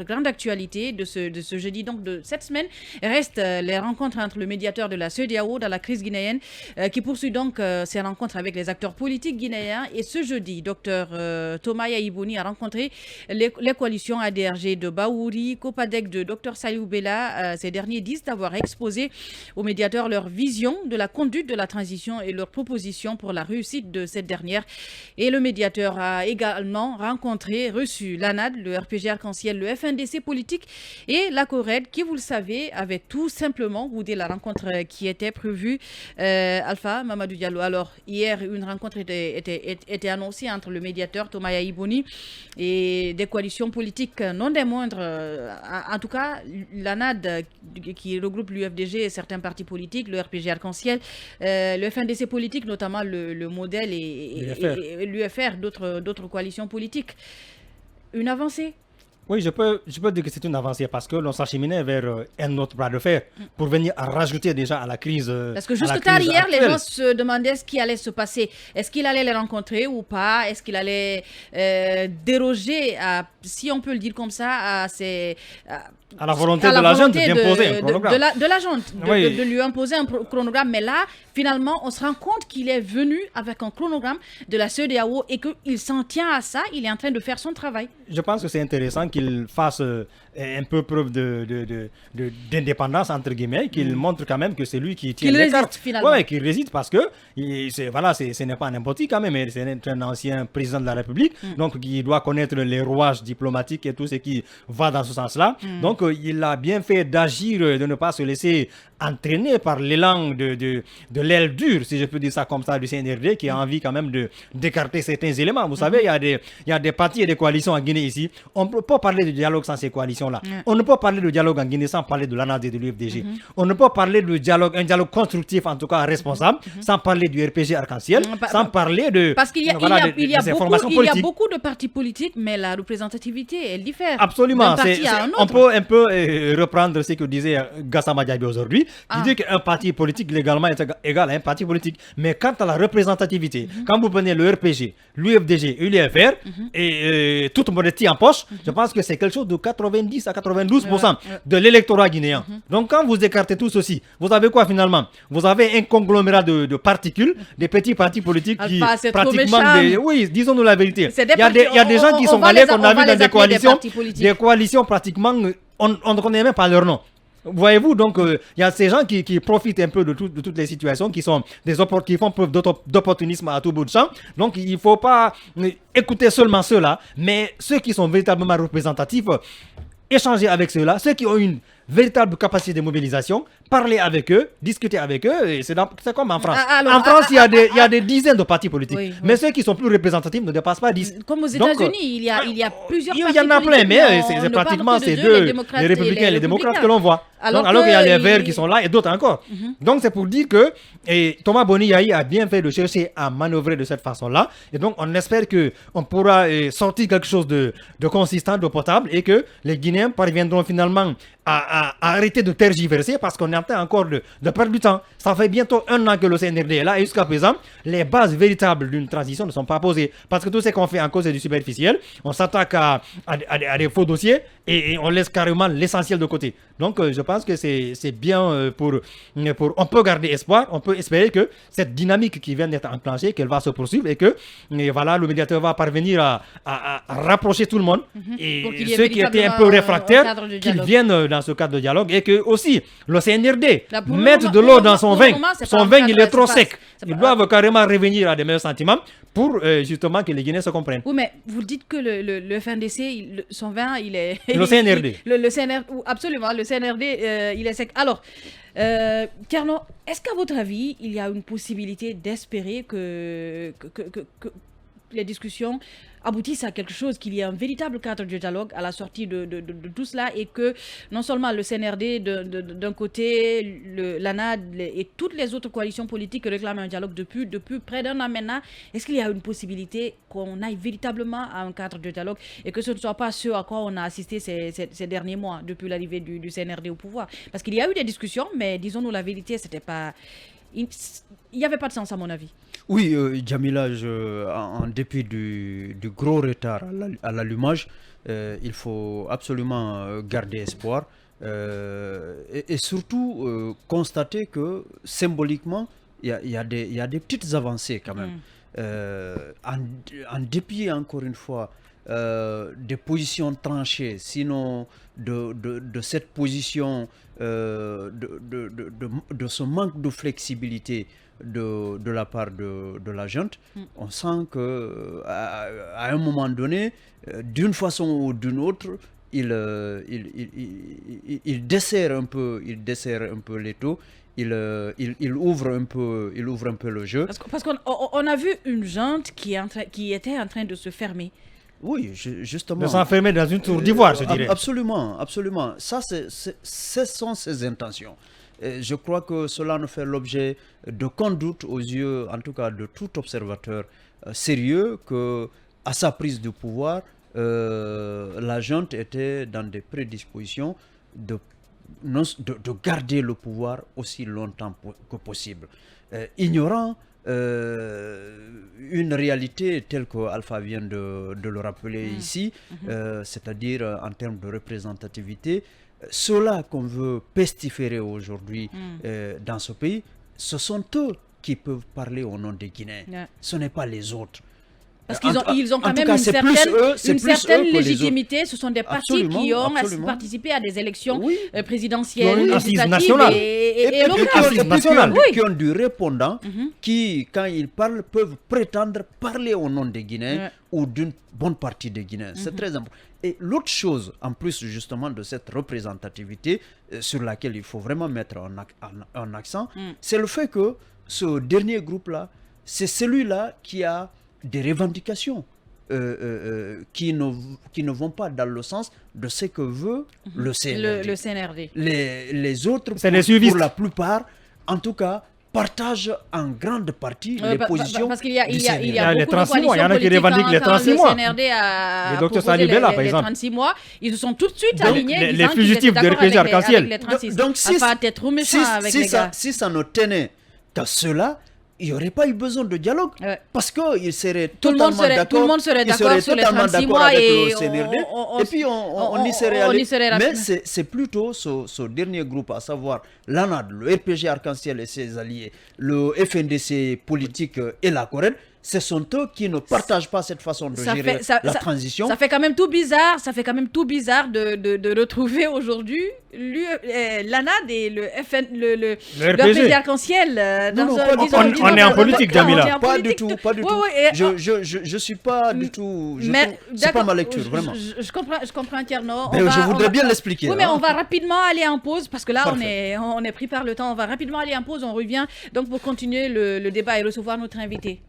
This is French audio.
Grande actualité de ce jeudi, donc de cette semaine, reste les rencontres entre le médiateur de la CEDEAO dans la crise guinéenne qui poursuit donc ses rencontres avec les acteurs politiques guinéens. Et ce jeudi, docteur Thomas Yaïbouni a rencontré les coalitions ADRG de Baouri, Copadec de Dr Salihou Bella. Ces derniers disent avoir exposé au médiateur leur vision de la conduite de la transition et leurs propositions pour la réussite de cette dernière. Et le médiateur a également reçu l'ANAD, le RPG Arc-en-Ciel, le FNDC politique et la CORED qui, vous le savez, avait tout simplement boudé la rencontre qui était prévue. Alpha Mamadou Diallo. Alors, hier, une rencontre était annoncée entre le médiateur Thomas Yaïbouni et des coalitions politiques non des moindres. En tout cas, l'ANAD qui regroupe l'UFDG et certains partis politiques, le RPG Arc-en-Ciel, le FNDC politique, notamment le modèle et l'UFR, d'autres coalitions politiques. Une avancée? Oui, je peux dire que c'est une avancée parce que l'on s'acheminait vers un autre bras de fer pour venir à rajouter déjà à la crise. Parce que jusque tard hier, les gens se demandaient ce qui allait se passer. Est-ce qu'il allait les rencontrer ou pas? Est-ce qu'il allait déroger, si on peut le dire comme ça, à la volonté de la junte d'imposer un chronogramme. De la junte, de lui imposer un chronogramme. Mais là, finalement, on se rend compte qu'il est venu avec un chronogramme de la CEDEAO et qu'il s'en tient à ça. Il est en train de faire son travail. Je pense que c'est intéressant qu'il fasse un peu preuve d'indépendance, entre guillemets, qu'il montre quand même que c'est lui qui tient les cartes. Finalement. Oui, qu'il résiste parce que ce n'est pas n'importe qui quand même, mais c'est un ancien président de la République, donc il doit connaître les rouages diplomatiques et tout ce qui va dans ce sens-là. Donc il a bien fait d'agir, de ne pas se laisser entraîner par l'élan de l'aile dure, si je peux dire ça comme ça, du CNRD, qui a envie quand même d'écarter certains éléments. Vous savez, il y a des partis et des coalitions en Guinée ici. On ne peut pas parler de dialogue sans ces coalitions-là. On ne peut pas parler de dialogue en Guinée sans parler de l'ANAD et de l'UFDG. On ne peut pas parler de dialogue, un dialogue constructif, en tout cas responsable, sans parler du RPG Arc-en-Ciel, sans parler de Parce qu'il y a beaucoup de partis politiques, mais la représentativité, elle diffère. Absolument. On peut un peu reprendre ce que disait Gassama Diaby aujourd'hui, qui dit qu'un parti politique légalement est égal à un parti politique. Mais quant à la représentativité, quand vous prenez le RPG, l'UFDG et l'UFR, et toute modestie en poche, je pense que c'est quelque chose de 90 à 92% de l'électorat guinéen. Donc quand vous écartez tout ceci, vous avez quoi finalement? Vous avez un conglomérat de particules, des petits partis politiques qui pratiquement... Oui, disons-nous la vérité. Il y a des gens qui sont allés, qu'on a vu dans des coalitions pratiquement... On ne connaît même pas leur nom. Voyez-vous, donc il y a ces gens qui profitent un peu de toutes les situations, qui font preuve d'opportunisme à tout bout de champ. Donc il ne faut pas écouter seulement ceux-là, mais ceux qui sont véritablement représentatifs, échanger avec ceux-là, ceux qui ont une véritable capacité de mobilisation, parler avec eux, discuter avec eux, et c'est comme en France. En France, il y a des dizaines de partis politiques, mais ceux qui sont plus représentatifs ne dépassent pas 10. Comme aux États-Unis, il y a plusieurs partis politiques. Il y en a plein, mais c'est pratiquement ces deux, les républicains et les démocrates que l'on voit. Alors qu'il y a les Verts qui sont là et d'autres encore. Donc c'est pour dire que Thomas Boni Yahi a bien fait de chercher à manœuvrer de cette façon-là. Et donc on espère qu'on pourra sortir quelque chose de consistant, de potable, et que les Guinéens parviendront finalement à arrêter de tergiverser, parce qu'on est en train encore de perdre du temps. Ça fait bientôt 1 an que le CNRD est là, et jusqu'à présent, les bases véritables d'une transition ne sont pas posées. Parce que tout ce qu'on fait en cause est du superficiel. On s'attaque à des faux dossiers et on laisse carrément l'essentiel de côté. Donc je pense que c'est bien pour... On peut garder espoir, on peut espérer que cette dynamique qui vient d'être enclenchée, qu'elle va se poursuivre, et que voilà, le médiateur va parvenir à rapprocher tout le monde, et ceux qui étaient un peu réfractaires, qu'ils viennent dans ce cadre de dialogue, et que aussi le CNRD mette de l'eau dans son vin. Son vin, il est trop sec. Ils doivent carrément revenir à des meilleurs sentiments pour justement que les Guinéens se comprennent. Oui, mais vous dites que le FNDC, son vin, il est... Le CNRD. Le CNRD, absolument, le CNRD, il est sec. Alors, Carlo, est-ce qu'à votre avis, il y a une possibilité d'espérer que les discussions aboutissent à quelque chose, qu'il y ait un véritable cadre de dialogue à la sortie de tout cela, et que non seulement le CNRD d'un côté, l'ANAD et toutes les autres coalitions politiques réclament un dialogue depuis près d'un an maintenant, est-ce qu'il y a une possibilité qu'on aille véritablement à un cadre de dialogue et que ce ne soit pas ce à quoi on a assisté ces derniers mois depuis l'arrivée du CNRD au pouvoir? Parce qu'il y a eu des discussions, mais disons-nous la vérité, c'était pas... Il n'y avait pas de sens à mon avis. Oui, Jamila, en dépit du gros retard à l'allumage, il faut absolument garder espoir et surtout constater que symboliquement, il y a des petites avancées quand même. En dépit, encore une fois, des positions tranchées, sinon de cette position, de ce manque de flexibilité de la part de la junte, on sent qu'à un moment donné, d'une façon ou d'une autre, il desserre un peu l'étau. Il ouvre un peu le jeu. Parce qu'on a vu une junte qui était en train de se fermer. Oui, justement. De s'enfermer dans une tour d'ivoire, je dirais. Absolument, absolument. Ça, ce sont ses intentions. Et je crois que cela ne fait l'objet d'aucun doute aux yeux, en tout cas, de tout observateur sérieux, que à sa prise de pouvoir, la junte était dans des prédispositions de garder le pouvoir aussi longtemps que possible, ignorant une réalité telle que Alpha vient de le rappeler ici, c'est-à-dire en termes de représentativité. Ceux-là qu'on veut pestiférer aujourd'hui dans ce pays, ce sont eux qui peuvent parler au nom des Guinéens. Ce n'est pas les autres. Parce qu'ils ont quand même une certaine légitimité. Ce sont des partis qui ont participé à des élections présidentielles, législatives et locales. Qui ont du répondant, qui, quand ils parlent, peuvent prétendre parler au nom des Guinéens ou d'une bonne partie des Guinéens. C'est très important. Et l'autre chose, en plus justement de cette représentativité sur laquelle il faut vraiment mettre un accent, c'est le fait que ce dernier groupe-là, c'est celui-là qui a des revendications qui ne vont pas dans le sens de ce que veut le CNRD. Le CNRD. Les autres, pour la plupart, en tout cas, partagent en grande partie les positions parce qu'il y a les beaucoup 36 de mois, il y en a qui revendiquent les 36 mois. Le CNRD a le Dr Salibella, par exemple. 36 mois, ils se sont tout de suite alignés. Les fugitifs de RPG Arc-en-Ciel. Donc si ça ne tenait qu'à cela, il n'y aurait pas eu besoin de dialogue parce qu'ils seraient totalement d'accord. Tout le monde serait d'accord sur les 36 mois avec le CNRD et puis on y serait allé. Mais c'est plutôt ce dernier groupe, à savoir l'ANAD, le RPG Arc-en-Ciel et ses alliés, le FNDC politique et la Corée. Ce sont eux qui ne partagent pas cette façon de gérer la transition. Ça fait quand même tout bizarre. De retrouver aujourd'hui l'ANAD et le RPG Arc-en-Ciel. On est en politique, Jamila. Pas du tout. Je suis pas du tout. C'est pas ma lecture, vraiment. Je comprends entièrement. Je voudrais bien l'expliquer. Oui, mais on va rapidement aller en pause parce que là, on est pris par le temps. On va rapidement aller en pause. On revient donc pour continuer le débat et recevoir notre invité.